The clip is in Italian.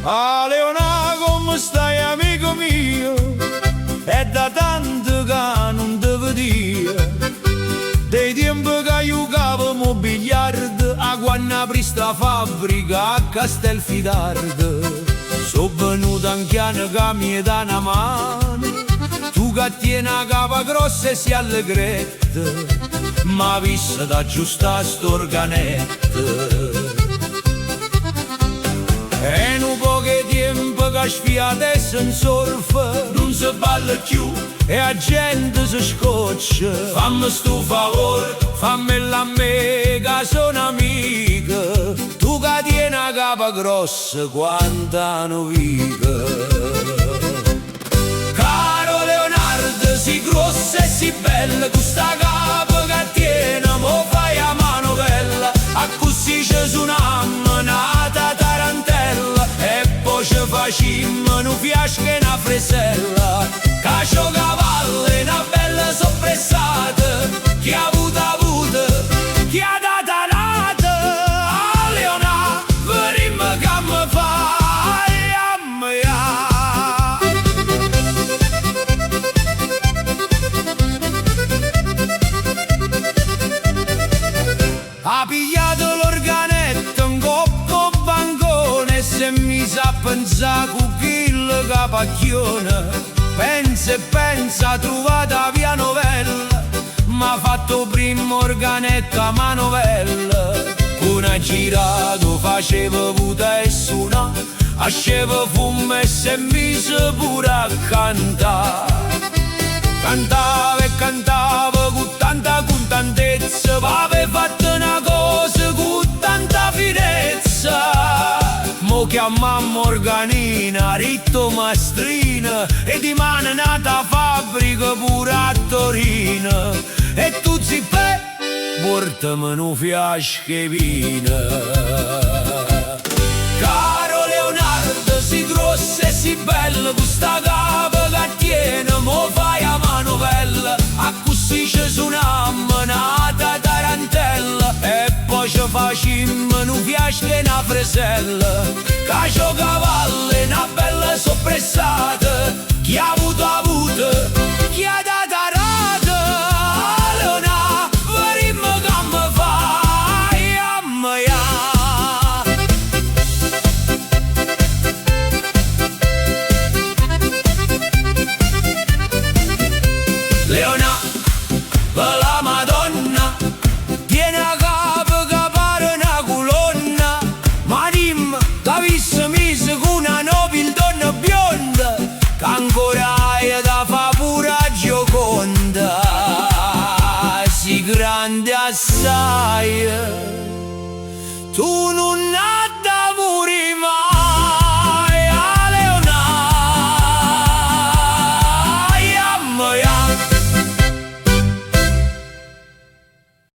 Ah, Leonà, come stai, amico mio? È da tanto che non te vedia. Dei tempi che giocavamo biliardo a quando apri sta fabbrica a Castelfidardo. So venuto anche a che mi dà una mano. Tu che tieni la capa grossa e si allegretta, ma vista da aggiustare sto organetto. E un po' che tempo che sfiate in surf non si balla più e la gente si scoccia. Fammi sto favore, fammela a me che sono amica. Tu che tieni la capa grossa quanto hanno vica. Caro Leonardo, si grossa e si bella, questa capa che tieni mo fai a manovella. A così ci suonammo nata tarantella e poi ci facimmo un fiasco e una fresella. Cacio cavallo e una bella soppressata, chi ha avuto, chi ha dato a Leonà, vedremo che mi fai a me. Ha pigliato l'organetto un coppo bancone e si è mise a pensare con kill capacchione. Pensa e pensa, trovata via novella, m'ha fatto primo organetto a manovella. Una girato faceva vuta e suona, asceva fumo e si è mise pure a cantare. Cantava e cantava con tanta contentezza, aveva fatto una cosa con tanta finezza. Mo chiamammo organina, ritto mastrina, e di mano nata fabbrica pure a Torino. E tu zippè, portami un fiasco di vino. Caro Leonardo, si grossa e si bella, questa capa che tiene mo fai a manovella. A così ci suonammo nata tarantella e poi ci facimmo un fiasco e una fresella. Cacio cavallo e una bella soppressata, chi ha avuto, chi ha